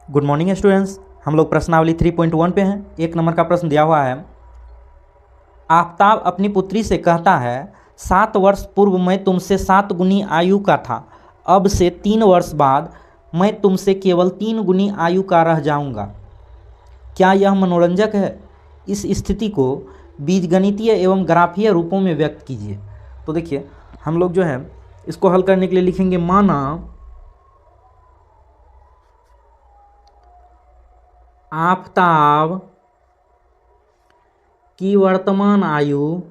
Good morning students. हम लोग प्रश्नावली 3.1 पे हैं। 1 नंबर का प्रश्न दिया हुआ है। आफताब अपनी पुत्री से कहता है 7 वर्ष पूर्व मैं तुमसे 7 गुनी आयु का था, अब से 3 वर्ष बाद मैं तुमसे केवल 3 गुनी आयु का रह जाऊंगा। क्या यह मनोरंजक है? इस स्थिति को बीजगणितीय एवं ग्राफीय रूपों में व्यक्त कीजिए। तो देखिए, हम लोग जो है इसको हल करने के लिए लिखेंगे, माना आफताब की वर्तमान आयु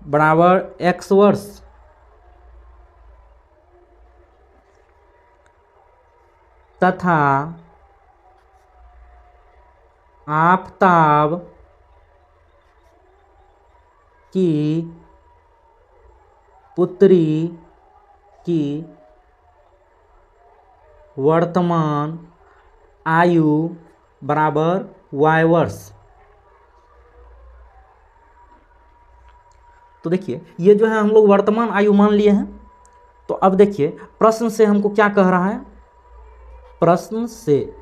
बराबर x वर्ष तथा आफताब की पुत्री की वर्तमान आयु बराबर y वर्ष। तो देखिए, ये जो है हम लोग वर्तमान आयु मान लिए हैं। तो अब देखिए, प्रश्न से हमको क्या कह रहा है? प्रश्न से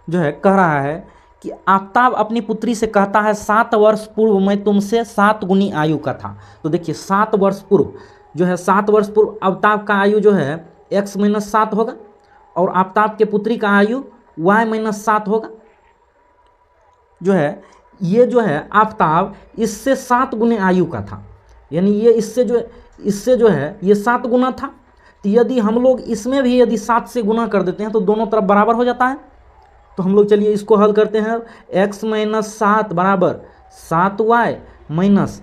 जो है कह रहा है कि आफताब अपनी पुत्री से कहता है 7 वर्ष पूर्व मैं तुमसे 7 गुनी आयु का था। तो देखिए, 7 वर्ष पूर्व जो है, 7 वर्ष पूर्व आफताब का आयु जो है x - 7 होगा और आफताब के पुत्री का आयु y - 7 होगा। जो है ये जो है आफताब इससे 7 गुने आयु का था, यानी ये इससे जो है ये 7 गुना था। तो यदि हम लोग इसमें भी यदि 7 से गुना कर देते हैं तो दोनों तरफ बराबर हो जाता है। तो हम लोग चलिए इसको हल करते हैं। x - 7 बराबर 7y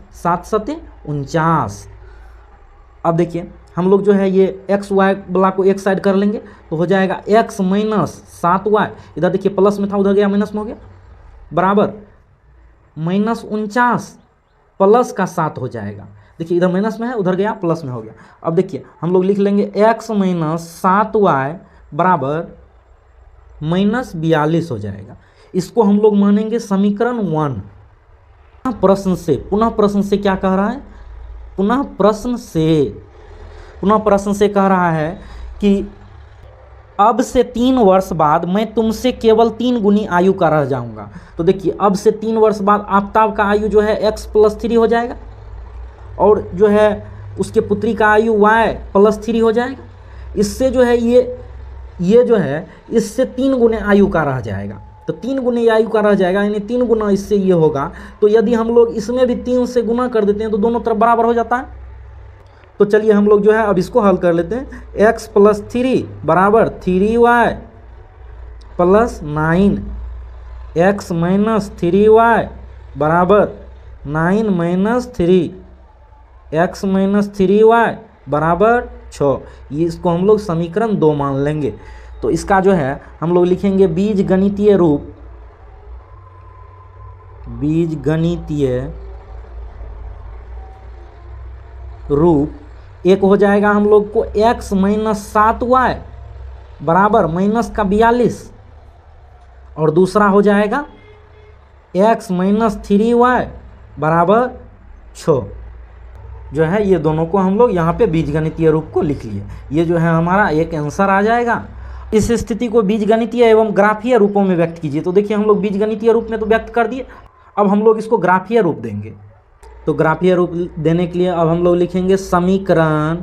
- 7 सते 49। अब देखिए, हम लोग जो है ये x y वाला को एक साइड कर लेंगे तो हो जाएगा x - 7y, इधर देखिए प्लस में था उधर गया माइनस में हो गया, बराबर -49 प्लस का 7 हो जाएगा। देखिए इधर माइनस में है उधर गया प्लस में हो गया। अब देखिए हम लोग लिख लेंगे x - 7y बराबर -42 हो जाएगा। इसको हम लोग मानेंगे समीकरण 1। पुनः प्रश्न से क्या कह रहा है? पुनः प्रश्न से कह रहा है कि अब से 3 वर्ष बाद मैं तुमसे केवल 3 गुनी आयु का रह जाऊंगा। तो देखिए, अब से 3 वर्ष बाद आफताब का आयु जो है x + 3 हो जाएगा और जो है उसके पुत्री का आयु y + 3 हो जाएगा। इससे जो है ये जो है इससे 3 गुने आयु का रह जाएगा। तो 3 गुने आयु का रह जाएगा, यानी 3 गुना इससे ये होगा। तो यदि हम लोग इसमें भी 3 से गुना कर देते हैं तो दोनों तरफ बराबर हो जाता है। तो चलिए हम लोग जो है अब इसको हल कर लेते हैं। x + 3 बराबर 3y + 9, x - 3y बराबर 9 - 3, x - 3y बराबर 6। ये इसको हम लोग समीकरण 2 मान लेंगे। तो इसका जो है हम लोग लिखेंगे बीजगणितीय रूप एक हो जाएगा हम लोग को x - 7y बराबर -42 और दूसरा हो जाएगा x - 3y बराबर 6। जो है ये दोनों को हम लोग यहाँ पे बीजगणितीय रूप को लिख लिए। ये जो है हमारा एक आंसर आ जाएगा। इस स्थिति को बीजगणितीय एवं ग्राफीय रूपों में व्यक्त कीजिए। तो देखिए, हम लोग बीजगणितीय रूप में तो व्यक्त कर दिए, अब हम लोग इसको ग्राफीय रूप देंगे। तो ग्राफीय रूप देने के लिए अब हम लोग लिखेंगे समीकरण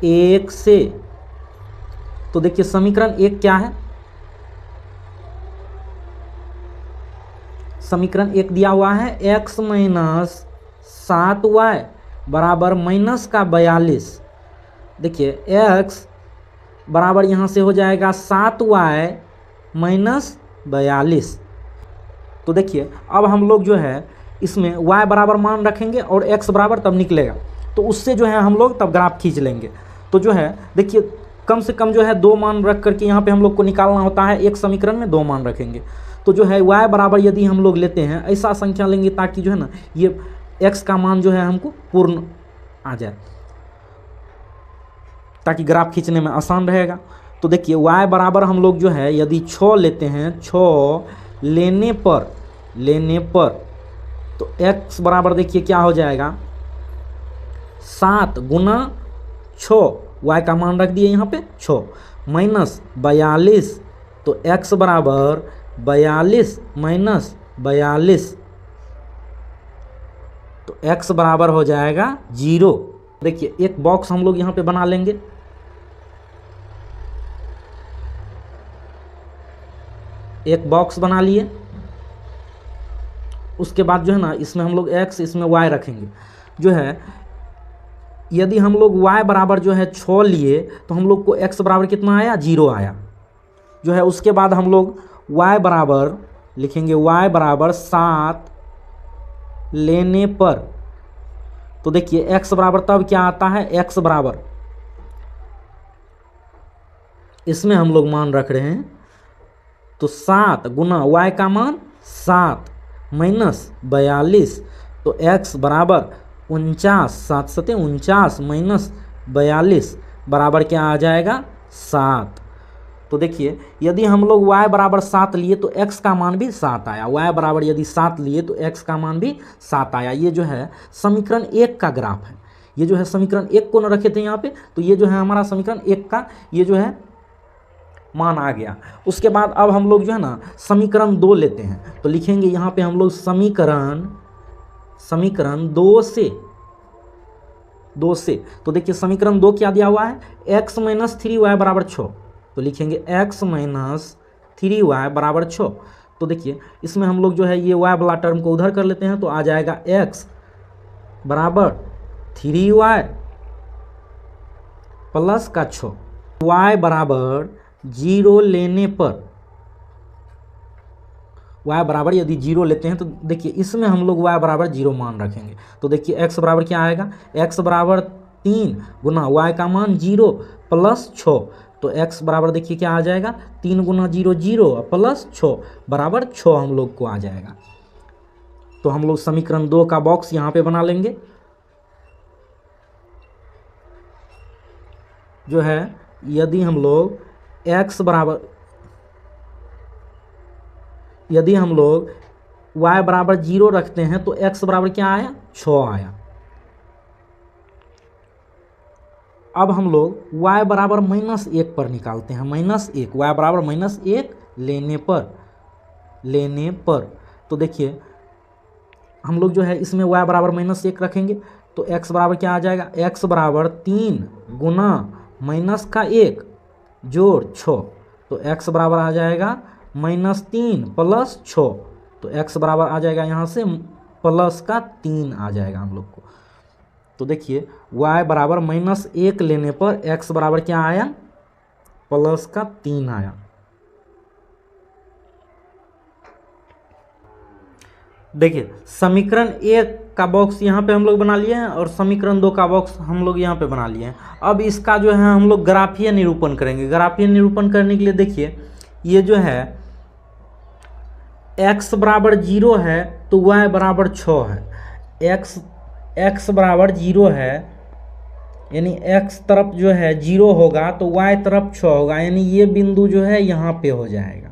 1 से। तो देखिए, समीकरण 1 क्या है? समीकरण 1 दिया हुआ है x - 7y बराबर -42। देखिए x बराबर यहाँ से हो जाएगा 7y - 42। तो देखिए, अब हम लोग जो है इसमें y बराबर मान रखेंगे और x बराबर तब निकलेगा, तो उससे जो है हम लोग तब ग्राफ खींच लेंगे। तो जो है देखिए, कम से कम जो है 2 मान रख करके यहाँ पे हम लोग को निकालना होता है। एक समीकरण में 2 मान रखेंगे। तो जो है y बराबर यदि हम लोग लेते हैं ऐसा संख्या लेंगे ताकि जो है ना ये x का मान जो है हमको पूर्ण आ जाए, ताकि ग्राफ खींचने में आसान रहेगा। तो देखिए, y बराबर हम लोग जो है यदि 6 लेते हैं, 6 लेने पर तो x बराबर देखिए क्या हो जाएगा 7 गुना 6, y का मान रख दिए यहाँ पे 6, माइनस 42, तो x बराबर 42 माइनस 42, तो x बराबर हो जाएगा 0। देखिए एक बॉक्स हम लोग यहाँ पे बना लेंगे। एक बॉक्स बना लिए, उसके बाद जो है ना इसमें हम लोग x, इसमें y रखेंगे। जो है यदि हम लोग y बराबर जो है 6 लिए तो हम लोग को x बराबर कितना आया, 0 आया। जो है उसके बाद हम लोग y बराबर लिखेंगे, y बराबर 7 लेने पर, तो देखिए x बराबर तब क्या आता है, x बराबर, इसमें हम लोग मान रख रहे हैं, तो 7 गुना y का मान 7 माइनस 42, तो x बराबर 49, 7 सते 49 माइनस 42 बराबर क्या आ जाएगा, 7। तो देखिए यदि हम लोग y बराबर 7 लिए तो x का मान भी 7 आया, y बराबर यदि 7 लिए तो x का मान भी 7 आया। ये जो है समीकरण 1 का ग्राफ है। ये जो है समीकरण 1 को न रखे थे यहाँ पे, तो ये जो है हमारा समीकरण 1 का ये जो है मान आ गया। उसके बाद अब हम लोग जो है ना समीकरण 2 लेते हैं, तो लिखेंगे यहाँ पे हम लोग समीकरण 2 से, तो देखिए समीकरण 2 क्या दिया हुआ है, x माइनस 3y बराबर 6, तो लिखेंगे x माइनस 3y बराबर 6। तो देखिए इसमें हम लोग जो है ये y वाला टर्म को उधर कर लेते हैं, तो आ जाएगा x बराबर 3y प्लस का 6, y बराबर 0 लेने पर, y बराबर यदि 0 लेते हैं तो देखिए इसमें हम लोग y बराबर 0 मान रखेंगे। तो देखिए x बराबर क्या आएगा, x बराबर 3 गुना y का मान 0 प्लस 6, तो x बराबर देखिए क्या आ जाएगा, 3 गुना 0 0 प्लस 6 बराबर 6 हम लोग को आ जाएगा। तो हम लोग समीकरण 2 का बॉक्स यहाँ पे बना लेंगे। जो है यदि हम लोग x बराबर, यदि हम लोग y बराबर 0 रखते हैं तो x बराबर क्या आया, 6 आया। अब हम लोग y बराबर -1 पर निकालते हैं, -1, y बराबर -1 लेने पर, तो देखिए हम लोग जो है इसमें y बराबर -1 रखेंगे, तो x बराबर क्या आ जाएगा, x बराबर 3 गुना -1 जोड़ 6, तो x बराबर आ जाएगा -3 प्लस 6, तो x बराबर आ जाएगा यहाँ से प्लस का 3 आ जाएगा हम लोग को। तो देखिए y बराबर -1 लेने पर x बराबर क्या आया, प्लस का 3 आया। देखिए समीकरण 1 का बॉक्स यहाँ पे हम लोग बना लिए हैं और समीकरण 2 का बॉक्स हम लोग यहाँ पे बना लिए हैं। अब इसका जो है हम लोग ग्राफीय निरूपण करेंगे। ग्राफीय निरूपण करने के लिए देखिए ये जो है x बराबर 0 है तो y बराबर 6 है, x बराबर 0 है यानी x तरफ जो है 0 होगा तो y तरफ 6 होगा, यानी ये बिंदु जो है यहाँ पे हो जाएगा,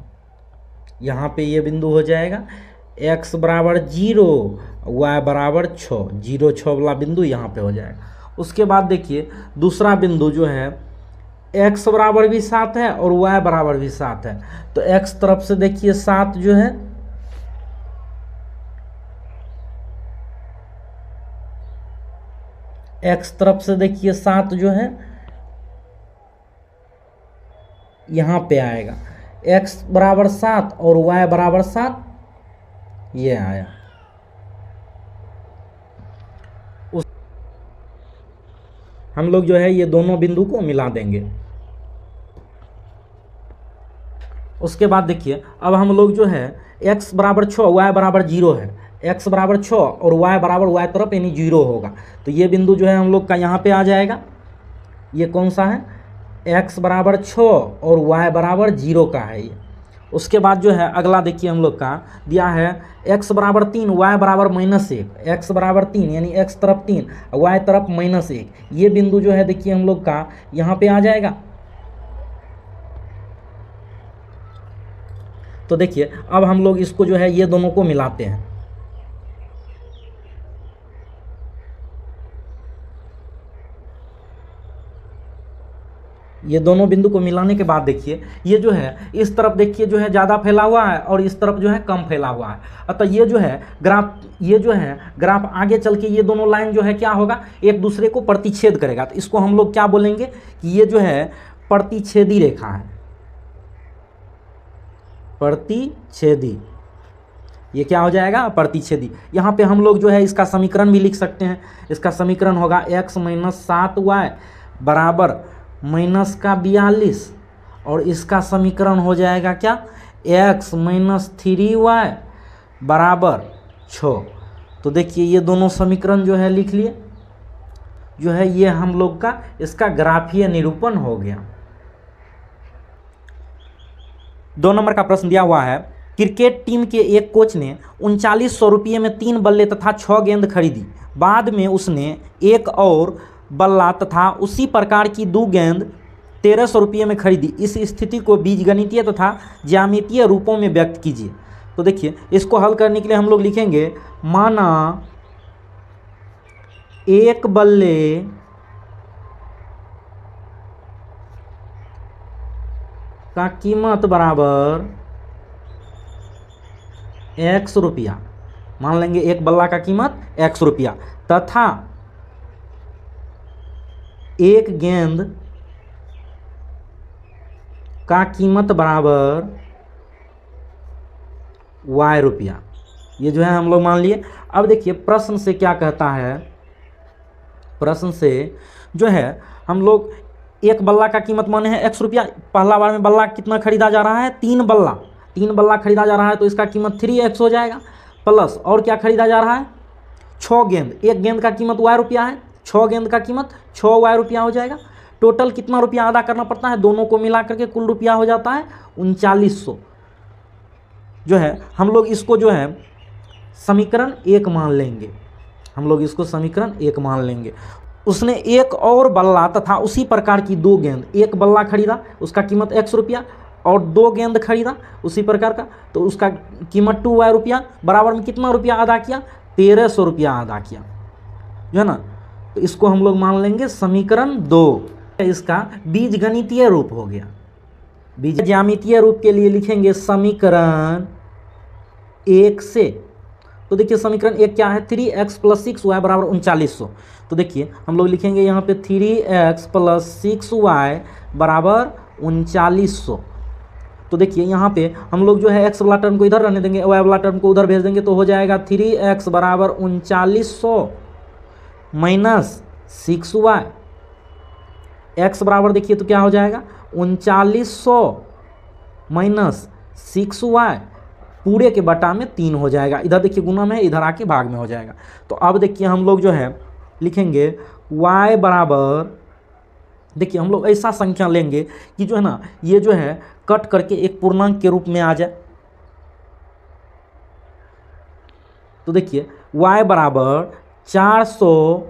यहाँ पे ये बिंदु हो जाएगा। x बराबर 0 y बराबर 6, 0 6 वाला बिंदु यहाँ पे हो जाएगा। उसके बाद देखिए दूसरा बिंदु जो है x बराबर भी 7 है और y बराबर भी 7 है, तो x तरफ से देखिए 7 जो है, x तरफ से देखिए 7 जो है यहाँ पे आएगा, x बराबर 7 और y बराबर 7, ये आया। हम लोग जो है ये दोनों बिंदु को मिला देंगे। उसके बाद देखिए अब हम लोग जो है x बराबर 6 y बराबर 0 है, x बराबर 6 और y बराबर y तरफ यानी 0 होगा, तो ये बिंदु जो है हम लोग का यहाँ पे आ जाएगा। ये कौन सा है, x बराबर 6 और y बराबर 0 का है ये। उसके बाद जो है अगला देखिए हम लोग का दिया है x बराबर 3 y बराबर -1, x बराबर 3 यानी x तरफ 3 y तरफ -1, ये बिंदु जो है देखिए हम लोग का यहाँ पे आ जाएगा। तो देखिए अब हम लोग इसको जो है ये दोनों को मिलाते हैं। ये दोनों बिंदु को मिलाने के बाद देखिए ये जो है इस तरफ देखिए जो है ज़्यादा फैला हुआ है और इस तरफ जो है कम फैला हुआ है। अतः ये जो है ग्राफ आगे चल के ये दोनों लाइन जो है क्या होगा, एक दूसरे को प्रतिच्छेद करेगा। तो इसको हम लोग क्या बोलेंगे कि ये जो है प्रतिच्छेदी रेखा है, प्रतिच्छेदी। ये क्या हो जाएगा, प्रतिच्छेदी। यहाँ पे हम लोग जो है इसका समीकरण भी लिख सकते हैं। इसका समीकरण होगा x - 7y बराबर -42 और इसका समीकरण हो जाएगा क्या, x - 3y बराबर 6। तो देखिए ये दोनों समीकरण जो है लिख लिए, जो है ये हम लोग का इसका ग्राफीय निरूपण हो गया। 2 नंबर का प्रश्न दिया हुआ है, क्रिकेट टीम के एक कोच ने 3900 रुपये में 3 बल्ले तथा 6 गेंद खरीदी। बाद में उसने एक और बल्ला तथा उसी प्रकार की 2 गेंद 1300 रुपये में खरीदी। इस स्थिति को बीजगणितीय तथा ज्यामितीय रूपों में व्यक्त कीजिए। तो देखिए इसको हल करने के लिए हम लोग लिखेंगे, माना एक बल्ले का कीमत बराबर x रुपया, मान लेंगे एक बल्ला का कीमत x रुपया, तथा एक गेंद का कीमत बराबर y रुपया। ये जो है हम लोग मान लिए। अब देखिए प्रश्न से क्या कहता है, प्रश्न से जो है हम लोग एक बल्ला का कीमत माने हैं x रुपया। पहला बार में बल्ला कितना खरीदा जा रहा है, 3 बल्ला खरीदा जा रहा है, तो इसका कीमत 3x हो जाएगा। प्लस और क्या खरीदा जा रहा है, 6 गेंद, एक गेंद का कीमत y रुपया है, 6 गेंद का कीमत 6y रुपया हो जाएगा। टोटल कितना रुपया अदा करना पड़ता है, दोनों को मिला करके कुल रुपया हो जाता है 3900। जो है हम लोग इसको जो है समीकरण 1 मान लेंगे, हम लोग इसको समीकरण 1 मान लेंगे। उसने एक और बल्ला तथा उसी प्रकार की 2 गेंद, एक बल्ला खरीदा उसका कीमत x रुपया और 2 गेंद खरीदा उसी प्रकार का, तो उसका कीमत 2y रुपया, बराबर में कितना रुपया अदा किया, 1300 रुपया अदा किया, जो है ना। तो इसको हम लोग मान लेंगे समीकरण 2। इसका बीजगणितीय रूप हो गया। बीज ज्यामितीय रूप के लिए लिखेंगे समीकरण 1 से। तो देखिए समीकरण 1 क्या है, 3x + 6y बराबर 3900। तो देखिए हम लोग लिखेंगे यहाँ पे 3x + 6y बराबर 3900। तो देखिए यहाँ पे हम लोग जो है x वाला टर्म को इधर रहने देंगे, y वाला टर्म को उधर भेज देंगे, तो हो जाएगा 3x बराबर 3900 माइनस 6y। x बराबर देखिए तो क्या हो जाएगा 3900 माइनस 6y, पूरे के बटा में 3 हो जाएगा। इधर देखिए गुना में, इधर आके भाग में हो जाएगा। तो अब देखिए हम लोग जो है लिखेंगे y बराबर, देखिए हम लोग ऐसा संख्या लेंगे कि जो है ना ये जो है कट करके एक पूर्णांक के रूप में आ जाए। तो देखिए y बराबर 400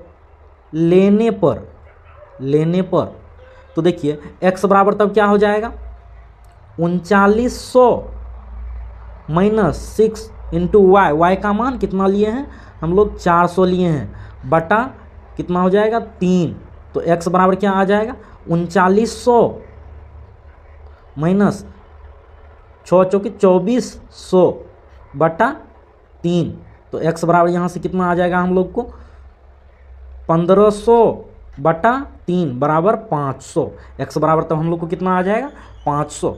लेने पर, तो देखिए x बराबर तब क्या हो जाएगा 3900 माइनस 6 इंटू y का मान कितना लिए हैं हम लोग 400 लिए हैं, बटा कितना हो जाएगा 3। तो x बराबर क्या आ जाएगा 3900 माइनस 6 चौके 2400 बटा 3। तो x बराबर यहाँ से कितना आ जाएगा हम लोग को 1500 बटा 3 बराबर 500। x बराबर तब हम लोग को कितना आ जाएगा 500।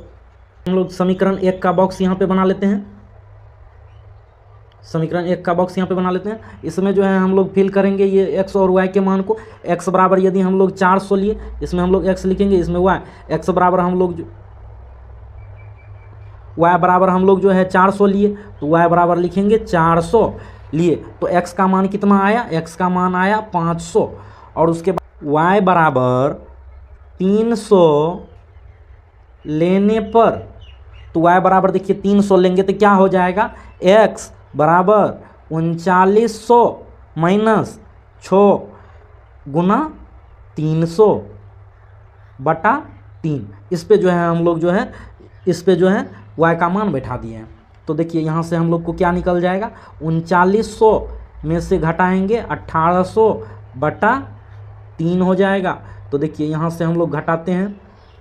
हम लोग समीकरण 1 का बॉक्स यहाँ पे बना लेते हैं, समीकरण 1 का बॉक्स यहाँ पे बना लेते हैं। इसमें जो है हम लोग फिल करेंगे ये x और y के मान को। x बराबर यदि हम लोग 400 लिए, इसमें हम लोग x लिखेंगे, इसमें y। x बराबर हम लोग y बराबर हम लोग जो है 400 लिए, तो y बराबर लिखेंगे 400 लिए, तो x का मान कितना आया, x का मान आया 500। और उसके बाद y बराबर 300 लेने पर, तो y बराबर देखिए 300 लेंगे तो क्या हो जाएगा x बराबर 3900 माइनस 6 गुना 300 बटा 3। इस पे जो है हम लोग जो है इस पे जो है y का मान बैठा दिए हैं। तो देखिए यहाँ से हम लोग को क्या निकल जाएगा 3900 में से घटाएंगे 1800 बटा 3 हो जाएगा। तो देखिए यहाँ से हम लोग घटाते हैं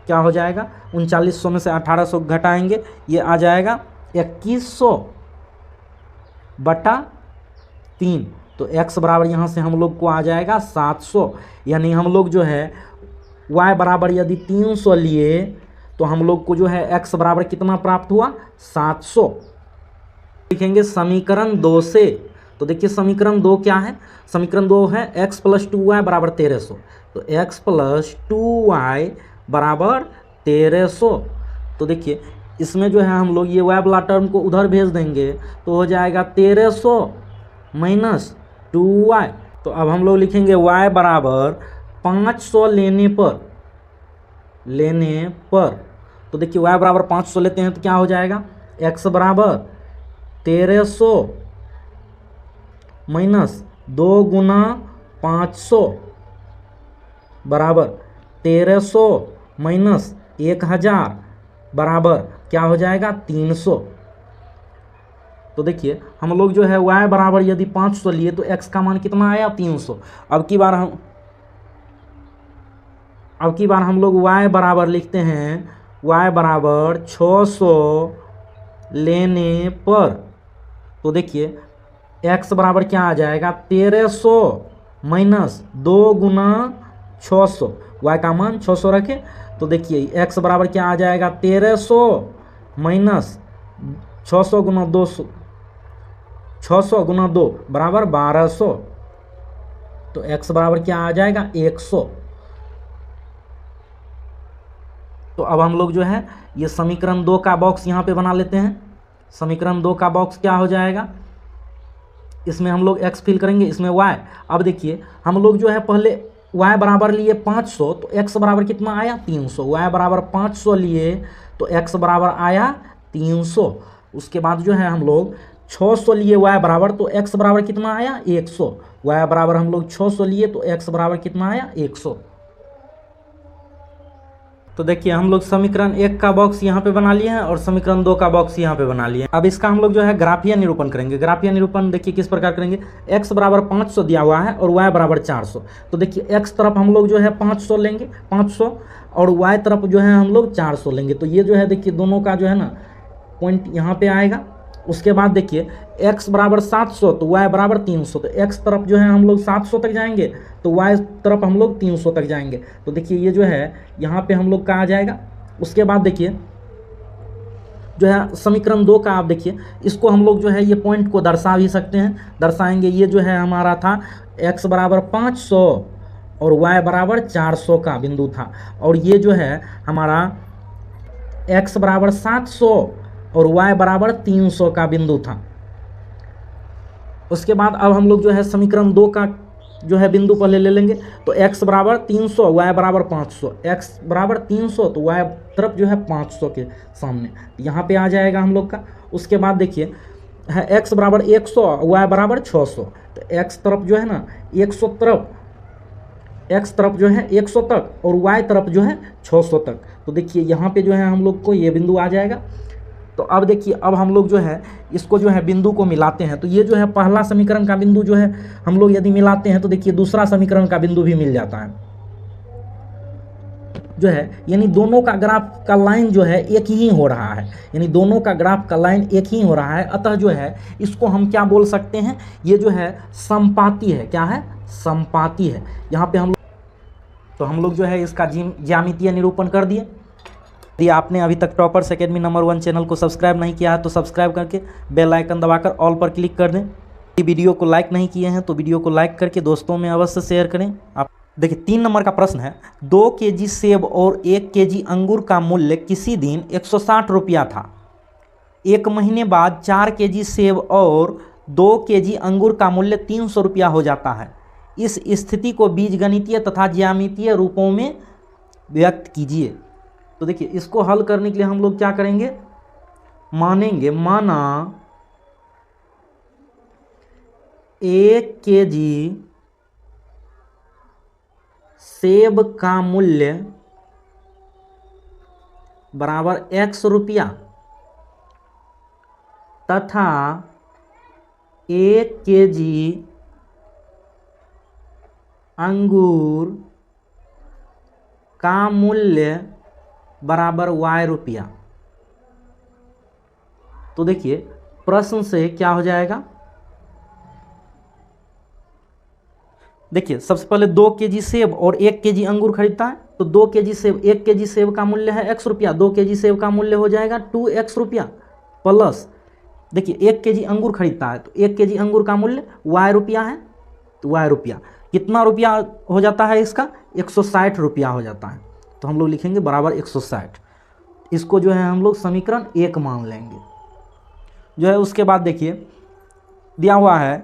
क्या हो जाएगा, 3900 में से 1800 घटाएंगे, ये आ जाएगा 2100/3। तो x बराबर यहाँ से हम लोग को आ जाएगा 700। यानी हम लोग जो है y बराबर यदि 300 लिए तो हम लोग को जो है x बराबर कितना प्राप्त हुआ, 700। लिखेंगे समीकरण 2 से। तो देखिए समीकरण 2 क्या है, समीकरण 2 है x + 2y = 1300। तो x + 2y = 1300। तो देखिए इसमें जो है हम लोग ये y वाला टर्म को उधर भेज देंगे तो हो जाएगा 1300 - 2y। तो अब हम लोग लिखेंगे y बराबर 500 लेने पर। तो देखिए y बराबर 500 लेते हैं तो क्या हो जाएगा, x बराबर 1300 - 2 × 500 बराबर 1300 - 1000 बराबर क्या हो जाएगा, 300। तो देखिए हम लोग जो है y बराबर यदि 500 लिए तो x का मान कितना आया, 300। अब की बार हम लोग y बराबर लिखते हैं, y बराबर 600 लेने पर। तो देखिए x बराबर क्या आ जाएगा, 1300 - 2 × 600। y का मान 600 रखें तो देखिए x बराबर क्या आ जाएगा, 1300 - 600 × 200, 600 × 2 बराबर 1200। तो x बराबर क्या आ जाएगा, 100। तो अब हम लोग जो है ये समीकरण 2 का बॉक्स यहाँ पे बना लेते हैं। समीकरण 2 का बॉक्स क्या हो जाएगा, इसमें हम लोग x फिल करेंगे, इसमें y। अब देखिए हम लोग जो है पहले y बराबर लिए 500 तो x बराबर कितना आया, 300। y बराबर 500 लिए तो x बराबर आया 300। उसके बाद जो है हम लोग 600 लिए y बराबर तो x बराबर कितना आया, 100। y बराबर हम लोग 600 लिए तो x बराबर कितना आया, 100। तो देखिए हम लोग समीकरण 1 का बॉक्स यहाँ पे बना लिए हैं और समीकरण 2 का बॉक्स यहाँ पे बना लिए हैं। अब इसका हम लोग जो है ग्राफीय निरूपण करेंगे। ग्राफीय निरूपण देखिए किस प्रकार करेंगे, x बराबर 500 दिया हुआ है और y बराबर 400। तो देखिए x तरफ हम लोग जो है 500 लेंगे, 500, और y तरफ जो है हम लोग 400 लेंगे। तो ये जो है देखिए दोनों का जो है ना पॉइंट यहाँ पे आएगा। उसके बाद देखिए x बराबर 700 तो y बराबर 300। तो x तरफ जो है हम लोग 700 तक जाएंगे तो y तरफ हम लोग 300 तक जाएंगे। तो देखिए ये जो है यहाँ पे हम लोग का आ जाएगा। उसके बाद देखिए जो है समीकरण 2 का आप देखिए इसको हम लोग जो है ये पॉइंट को दर्शा भी सकते हैं, दर्शाएंगे। ये जो है हमारा था x बराबर 500 और y बराबर 400 का बिंदु था, और ये जो है हमारा x बराबर 700 और y बराबर 300 का बिंदु था। उसके बाद अब हम लोग जो है समीकरण 2 का जो है बिंदु पहले ले लेंगे। तो x बराबर 300, y बराबर 500। x बराबर 300 तो y तरफ जो है 500 के सामने यहाँ पे आ जाएगा हम लोग का। उसके बाद देखिए है x बराबर 100, y बराबर 600। तो x तरफ जो है ना 100 तरफ, x तरफ जो है 100 तक और y तरफ जो है 600 तक। तो देखिए यहाँ पे जो है हम लोग को ये बिंदु आ जाएगा। तो अब देखिए अब हम लोग जो है इसको जो है बिंदु को मिलाते हैं। तो ये जो है पहला समीकरण का बिंदु जो है हम लोग यदि मिलाते हैं तो देखिए दूसरा समीकरण का बिंदु भी मिल जाता है जो है, यानी दोनों का ग्राफ का लाइन जो है एक ही हो रहा है, यानी दोनों का ग्राफ का लाइन एक ही हो रहा है। अतः जो है इसको हम क्या बोल सकते हैं, ये जो है समपाती है। क्या है, समपाती है। यहाँ पे हम लोग जो है इसका ज्यामितीय निरूपण कर दिए। यदि आपने अभी तक टॉपर्स एकेडमी नंबर 1 चैनल को सब्सक्राइब नहीं किया है तो सब्सक्राइब करके बेल आइकन दबाकर ऑल पर क्लिक कर दें। यदि वीडियो को लाइक नहीं किए हैं तो वीडियो को लाइक करके दोस्तों में अवश्य शेयर करें। आप देखिए 3 नंबर का प्रश्न है, 2 केजी सेब और 1 केजी अंगूर का मूल्य किसी दिन 160 रुपया था। 1 महीने बाद 4 केजी सेब और 2 केजी अंगूर का मूल्य 300 रुपया हो जाता है। इस स्थिति को बीजगणितीय तथा ज्यामितीय रूपों में व्यक्त कीजिए। तो देखिए इसको हल करने के लिए हम लोग क्या करेंगे, मानेंगे, माना 1 केजी सेब का मूल्य बराबर x रुपया तथा 1 केजी अंगूर का मूल्य बराबर y रुपया। तो देखिए प्रश्न से क्या हो जाएगा, देखिए सबसे पहले 2 केजी सेब और 1 केजी अंगूर खरीदता है, तो 2 केजी सेब, 1 केजी सेब का मूल्य है x रुपया, 2 केजी सेब का मूल्य हो जाएगा 2x रुपया, प्लस देखिए 1 केजी अंगूर खरीदता है, तो 1 केजी अंगूर का मूल्य y रुपया है, तो y रुपया कितना रुपया हो जाता है इसका, 160 रुपया हो जाता है। तो हम लोग लिखेंगे बराबर 160। इसको जो है हम लोग समीकरण 1 मान लेंगे। जो है उसके बाद देखिए दिया हुआ है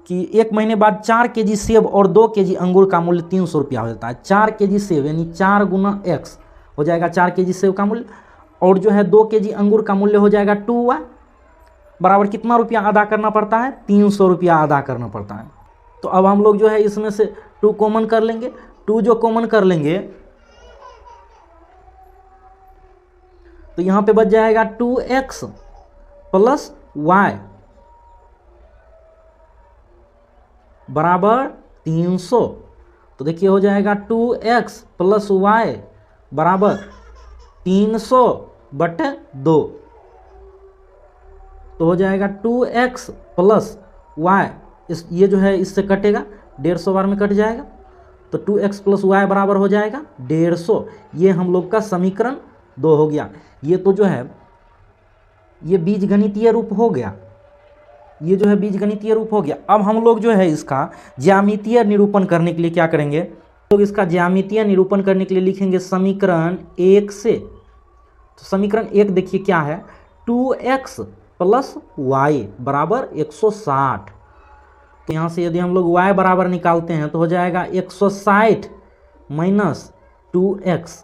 कि 1 महीने बाद 4 केजी सेब और 2 केजी अंगूर का मूल्य 300 रुपया हो जाता है। 4 केजी सेब यानी 4 गुना x हो जाएगा 4 केजी सेब का मूल्य, और जो है 2 केजी अंगूर का मूल्य हो जाएगा 2y, बराबर कितना रुपया अदा करना पड़ता है, 300 रुपया अदा करना पड़ता है। तो अब हम लोग जो है इसमें से 2 कॉमन कर लेंगे, 2 जो कॉमन कर लेंगे तो यहाँ पे बच जाएगा 2x प्लस y बराबर 300। तो देखिए हो जाएगा 2x प्लस y बराबर 300/2। तो हो जाएगा 2x प्लस y, ये जो है इससे कटेगा, 150 बार में कट जाएगा, तो 2x प्लस y बराबर हो जाएगा 150। ये हम लोग का समीकरण 2 हो गया। ये तो जो है ये बीजगणितीय रूप हो गया, ये जो है बीजगणितीय रूप हो गया। अब हम लोग जो है इसका ज्यामितीय निरूपण करने के लिए क्या करेंगे, तो इसका ज्यामितीय निरूपण करने के लिए लिखेंगे समीकरण 1 से। तो समीकरण 1 देखिए क्या है, 2x प्लस y बराबर 160। तो यहाँ से यदि हम लोग y बराबर निकालते हैं तो हो जाएगा 160 माइनस 2x।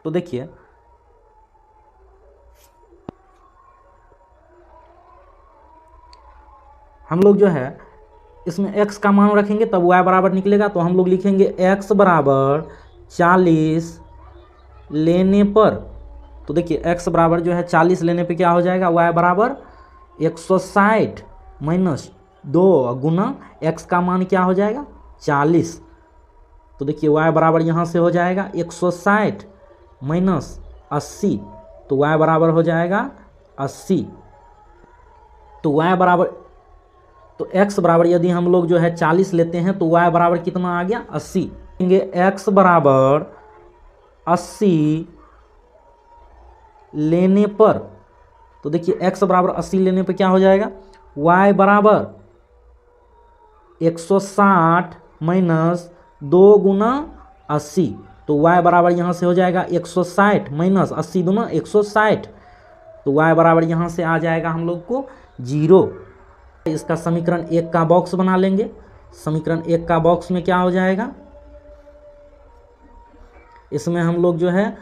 तो देखिए हम लोग जो है इसमें x का मान रखेंगे तब y बराबर निकलेगा। तो हम लोग लिखेंगे x बराबर 40 लेने पर, तो देखिए x बराबर जो है 40 लेने पे क्या हो जाएगा, y बराबर 160 माइनस 2 गुना x का मान क्या हो जाएगा 40। तो देखिए y बराबर यहाँ से हो जाएगा 160 माइनस 80, तो y बराबर हो जाएगा 80। तो y बराबर, तो x बराबर यदि हम लोग जो है 40 लेते हैं तो y बराबर कितना आ गया 80। x बराबर 80 लेने पर, तो देखिए x बराबर 80 लेने पर क्या हो जाएगा, y बराबर 160 माइनस 2 गुना 80। तो y बराबर यहाँ से हो जाएगा 160 माइनस 80 गुना 160। तो y बराबर यहाँ से आ जाएगा हम लोग को 0। इसका समीकरण 1 का बॉक्स बना लेंगे। समीकरण 1 का बॉक्स में क्या हो जाएगा, इसमें हम लोग जो है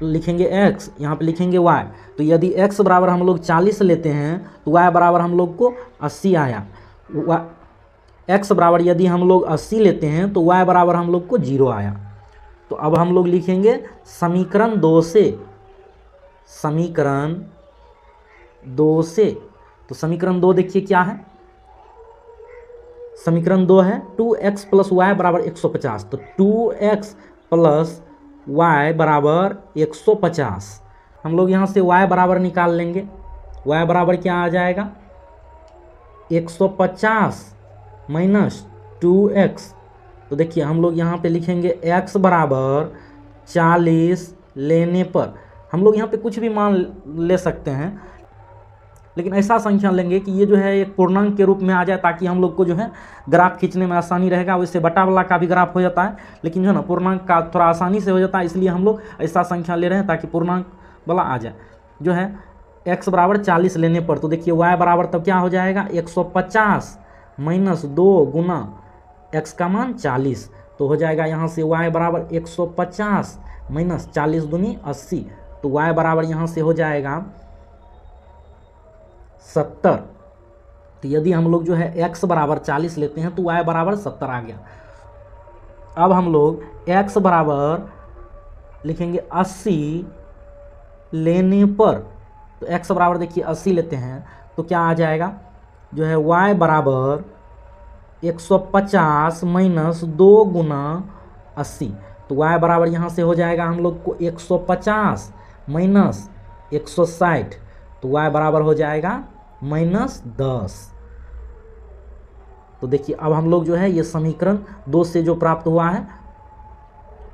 लिखेंगे x, यहाँ पे लिखेंगे y। तो यदि x बराबर हम लोग 40 लेते हैं तो y बराबर हम लोग को 80 आया। x बराबर यदि हम लोग 80 लेते हैं तो y बराबर हम लोग को 0 आया। तो अब हम लोग लिखेंगे समीकरण 2 से, समीकरण 2 से। तो समीकरण 2 देखिए क्या है, समीकरण 2 है 2x प्लस y बराबर 150। तो 2x प्लस y बराबर 150। हम लोग यहाँ से y बराबर निकाल लेंगे, y बराबर क्या आ जाएगा 150 माइनस 2x। तो देखिए हम लोग यहाँ पे लिखेंगे x बराबर 40 लेने पर, हम लोग यहाँ पे कुछ भी मान ले सकते हैं, लेकिन ऐसा संख्या लेंगे कि ये जो है एक पूर्णांक के रूप में आ जाए, ताकि हम लोग को जो है ग्राफ खींचने में आसानी रहेगा। वैसे बटा वाला का भी ग्राफ हो जाता है, लेकिन जो है ना पूर्णांक का थोड़ा आसानी से हो जाता है, इसलिए हम लोग ऐसा संख्या ले रहे हैं ताकि पूर्णांक वाला आ जाए। जो है x बराबर 40 लेने पर, तो देखिए y बराबर तब क्या हो जाएगा 150 माइनस 2 गुना x का मान 40। तो हो जाएगा यहाँ से y बराबर 150 माइनस 40 दूनी 80। तो y बराबर यहाँ से हो जाएगा 70। तो यदि हम लोग जो है x बराबर 40 लेते हैं तो y बराबर 70 आ गया। अब हम लोग x बराबर लिखेंगे 80 लेने पर, तो x बराबर देखिए 80 लेते हैं तो क्या आ जाएगा, जो है y बराबर 150 माइनस 2 गुना 80। तो y बराबर यहाँ से हो जाएगा हम लोग को 150 माइनस 160, तो y बराबर हो जाएगा -10। तो देखिए अब हम लोग जो है ये समीकरण 2 से जो प्राप्त हुआ है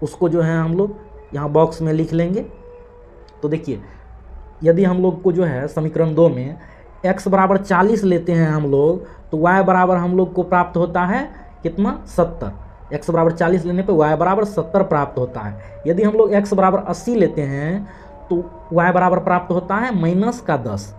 उसको जो है हम लोग यहाँ बॉक्स में लिख लेंगे। तो देखिए यदि हम लोग को जो है समीकरण 2 में x बराबर 40 लेते हैं हम लोग, तो y बराबर हम लोग को प्राप्त होता है कितना, 70। x बराबर 40 लेने पे y बराबर 70 प्राप्त होता है। यदि हम लोग x बराबर 80 लेते हैं तो y बराबर प्राप्त होता है -10।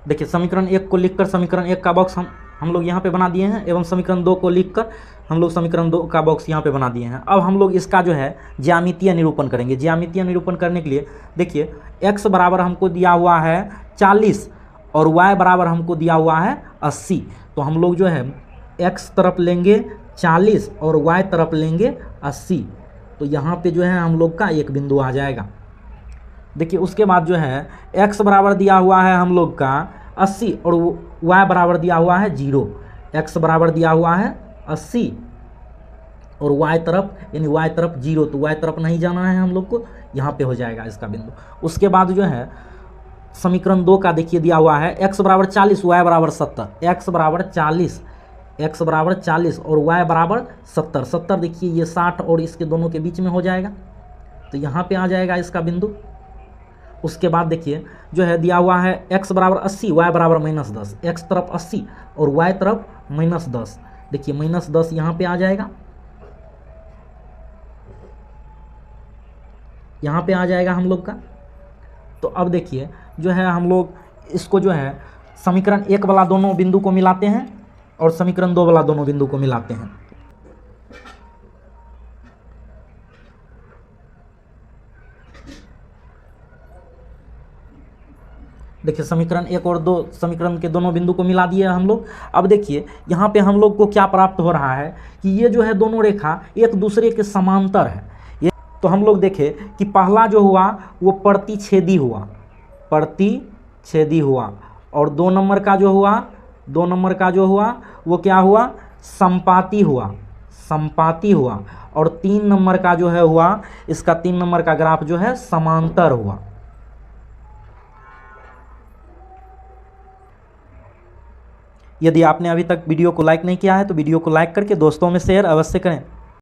देखिए समीकरण 1 को लिखकर समीकरण 1 का बॉक्स हम लोग यहाँ पे बना दिए हैं, एवं समीकरण 2 को लिखकर हम लोग समीकरण 2 का बॉक्स यहाँ पे बना दिए हैं। अब हम लोग इसका जो है ज्यामितीय निरूपण करेंगे। ज्यामितीय निरूपण करने के लिए देखिए x बराबर हमको दिया हुआ है 40 और y बराबर हमको दिया हुआ है 80। तो हम लोग जो है x तरफ लेंगे 40 और y तरफ लेंगे 80। तो यहाँ पे जो है हम लोग का एक बिंदु आ जाएगा। देखिए उसके बाद जो है x बराबर दिया हुआ है हम लोग का 80 और y बराबर दिया हुआ है 0। x बराबर दिया हुआ है 80 और y तरफ यानी y तरफ 0, तो y तरफ नहीं जाना है हम लोग को, यहाँ पे हो जाएगा इसका बिंदु। उसके बाद जो है समीकरण 2 का देखिए दिया हुआ है x बराबर 40 y बराबर 70। x बराबर 40 और y बराबर 70। 70 देखिए ये 60 और इसके दोनों के बीच में हो जाएगा, तो यहाँ पे आ जाएगा इसका बिंदु। उसके बाद देखिए जो है दिया हुआ है x बराबर 80 y बराबर -10। x तरफ 80 और y तरफ -10। देखिए -10 यहाँ पे आ जाएगा, यहाँ पे आ जाएगा हम लोग का। तो अब देखिए जो है हम लोग इसको जो है समीकरण 1 वाला दोनों बिंदु को मिलाते हैं और समीकरण 2 वाला दोनों बिंदु को मिलाते हैं। देखिए समीकरण 1 और 2 समीकरण के दोनों बिंदु को मिला दिए हम लोग। अब देखिए यहाँ पे हम लोग को क्या प्राप्त हो रहा है कि ये जो है दोनों रेखा एक दूसरे के समांतर है। ये तो हम लोग देखें कि पहला जो हुआ वो प्रतिच्छेदी हुआ और 2 नंबर का जो हुआ वो क्या हुआ, संपाती हुआ और 3 नंबर का जो है हुआ, इसका 3 नंबर का ग्राफ जो है समांतर हुआ। यदि आपने अभी तक वीडियो को लाइक नहीं किया है तो वीडियो को लाइक करके दोस्तों में शेयर अवश्य करें।